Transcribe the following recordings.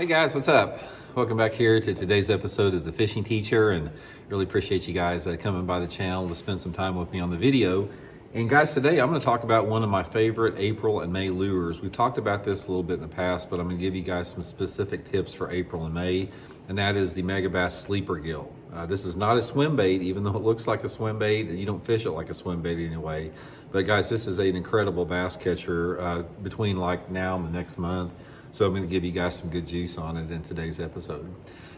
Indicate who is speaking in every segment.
Speaker 1: Hey guys, what's up? Welcome back here to today's episode of The Fishing Teacher, and really appreciate you guys coming by the channel to spend some time with me on the video. And guys, today I'm going to talk about one of my favorite April and May lures. We've talked about this a little bit in the past, but I'm going to give you guys some specific tips for April and May, and that is the megabass sleeper gill. This is not a swim bait, even though it looks like a swim bait. You don't fish it like a swim bait anyway. But guys, this is an incredible bass catcher between like now and the next month. So I'm going to give you guys some good juice on it in today's episode.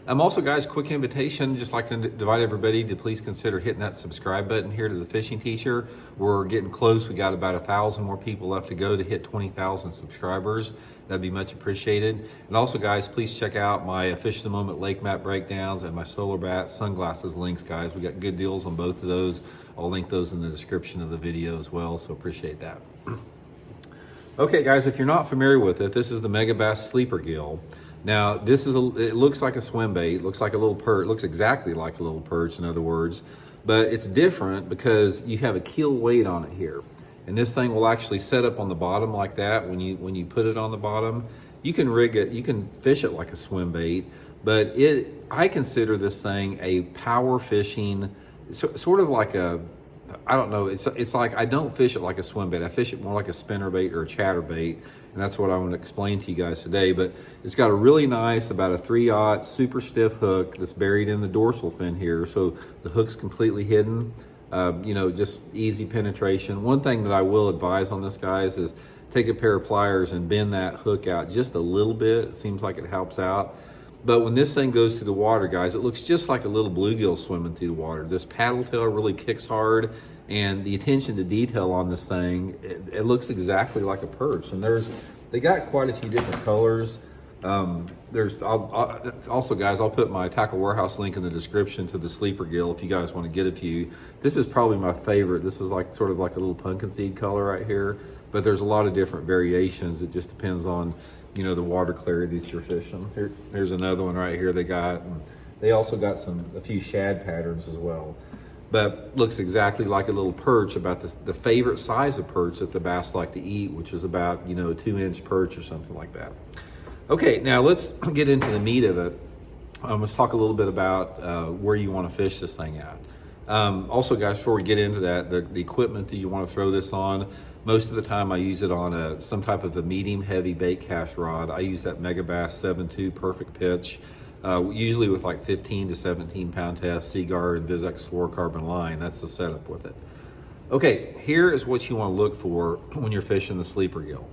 Speaker 1: Also, guys, quick invitation, just like to invite everybody to please consider hitting that subscribe button here to The Fishing Teacher. We're getting close. We got about 1,000 more people left to go to hit 20,000 subscribers. That'd be much appreciated. And also, guys, please check out my Fish of the Moment lake map breakdowns and my solar bat sunglasses links, guys. We got good deals on both of those. I'll link those in the description of the video as well, so appreciate that. Okay, guys, if you're not familiar with it, this is the megabass sleeper gill. Now, it looks like a swim bait, looks like a little perch, looks exactly like a little perch, in other words, but it's different because you have a keel weight on it here. And this thing will actually set up on the bottom like that. When you put it on the bottom, you can rig it, you can fish it like a swim bait, but I consider this thing a power fishing, sort of like a, I don't know, it's like I don't fish it like a swim bait. I fish it more like a spinner bait or a chatter bait, and that's what I want to explain to you guys today. But it's got a really nice, about a 3/0 super stiff hook that's buried in the dorsal fin here, so the hook's completely hidden. Just easy penetration. One thing that I will advise on this, guys, is take a pair of pliers and bend that hook out just a little bit. It seems like it helps out. But when this thing goes through the water, guys, it looks just like a little bluegill swimming through the water. This paddle tail really kicks hard, and the attention to detail on this thing, it looks exactly like a perch. And they got quite a few different colors. Also, guys, I'll put my Tackle Warehouse link in the description to the sleeper gill if you guys want to get a few. This is probably my favorite. This is like sort of like a little pumpkin seed color right here, but there's a lot of different variations. It just depends on the water clarity that you're fishing. Here's another one right here they got. And they also got a few shad patterns as well. But looks exactly like a little perch, about the favorite size of perch that the bass like to eat, which is about, a 2-inch perch or something like that. Okay, now let's get into the meat of it. Let's talk a little bit about where you want to fish this thing at. Also, guys, before we get into that, the equipment that you want to throw this on, most of the time I use it on some type of a medium heavy bait cast rod. I use that Megabass 7.2 perfect pitch, usually with like 15 to 17 pound test, Seaguar and Vizex fluorocarbon line. That's the setup with it. Okay, here is what you want to look for when you're fishing the sleeper gill.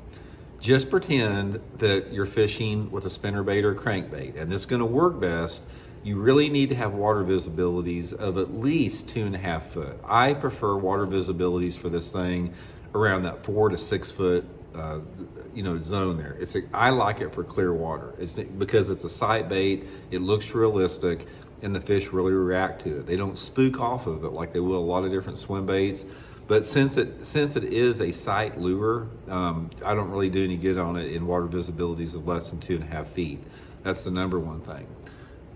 Speaker 1: Just pretend that you're fishing with a spinnerbait or a crankbait, and this is going to work best. You really need to have water visibilities of at least 2.5 foot. I prefer water visibilities for this thing around that 4 to 6 foot zone there. I like it for clear water. It's because it's a sight bait. It looks realistic, and the fish really react to it. They don't spook off of it like they will a lot of different swim baits. But since it is a sight lure, I don't really do any good on it in water visibilities of less than 2.5 feet. That's the number one thing.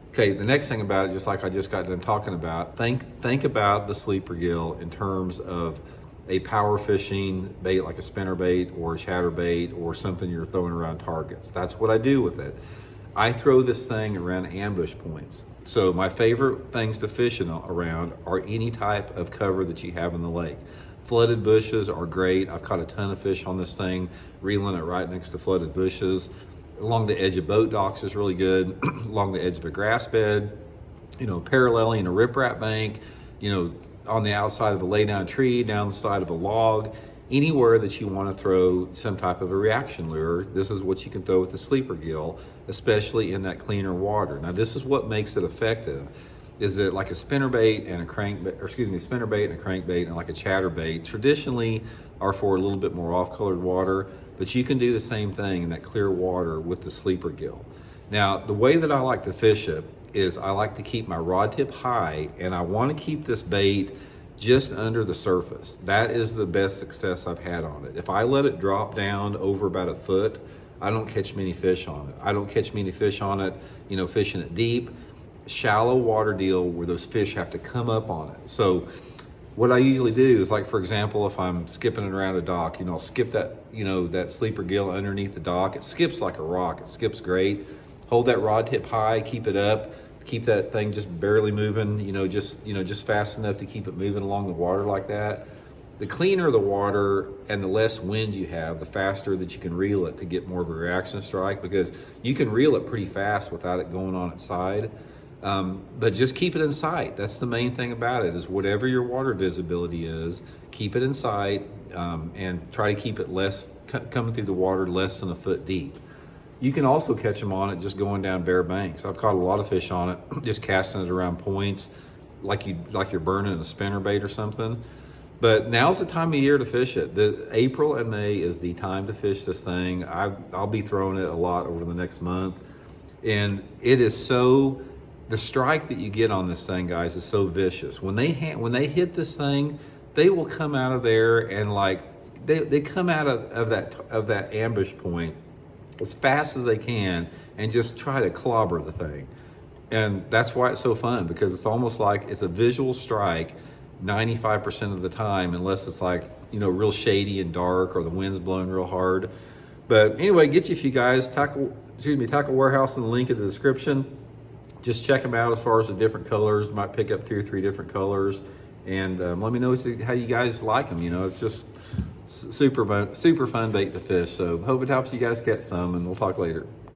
Speaker 1: Okay, the next thing about it, just like I just got done talking about, think about the sleeper gill in terms of a power fishing bait like a spinner bait or a chatter bait or something you're throwing around targets. That's what I do with it. I throw this thing around ambush points. So my favorite things to fish around are any type of cover that you have in the lake. Flooded bushes are great. I've caught a ton of fish on this thing, reeling it right next to flooded bushes. Along the edge of boat docks is really good. Along the edge of a grass bed, paralleling a riprap bank, on the outside of a lay down tree, down the side of a log, anywhere that you want to throw some type of a reaction lure. This is what you can throw with the sleeper gill, especially in that cleaner water. Now, this is what makes it effective, is that like a spinnerbait and a spinnerbait and a crankbait and like a chatterbait traditionally are for a little bit more off-colored water, but you can do the same thing in that clear water with the sleeper gill. Now, the way that I like to fish it is I like to keep my rod tip high, and I want to keep this bait just under the surface. That is the best success I've had on it. If I let it drop down over about a foot, I don't catch many fish on it. I don't catch many fish on it, fishing it deep. Shallow water deal where those fish have to come up on it. So what I usually do is, like, for example, if I'm skipping it around a dock, I'll skip that, that sleeper gill underneath the dock. It skips like a rock. It skips great. hold that rod tip high, keep it up, keep that thing just barely moving, just fast enough to keep it moving along the water like that. The cleaner the water and the less wind you have, the faster that you can reel it to get more of a reaction strike, because you can reel it pretty fast without it going on its side. But just keep it in sight. That's the main thing about it, is whatever your water visibility is, keep it in sight, and try to keep it coming through the water less than a foot deep. You can also catch them on it just going down bare banks. I've caught a lot of fish on it, just casting it around points like you're burning a spinnerbait or something. But now's the time of year to fish it. April and May is the time to fish this thing. I'll be throwing it a lot over the next month. And it is the strike that you get on this thing, guys, is so vicious. When they hit this thing, they will come out of there and they come out of that ambush point as fast as they can and just try to clobber the thing. And that's why it's so fun, because it's almost like it's a visual strike 95% of the time, unless it's real shady and dark or the wind's blowing real hard. But anyway, get you a few guys. Tackle Warehouse in the link in the description. Just check them out as far as the different colors. You might pick up 2 or 3 different colors, and let me know how you guys like them. It's just super fun bait to fish. So hope it helps you guys catch some, and we'll talk later.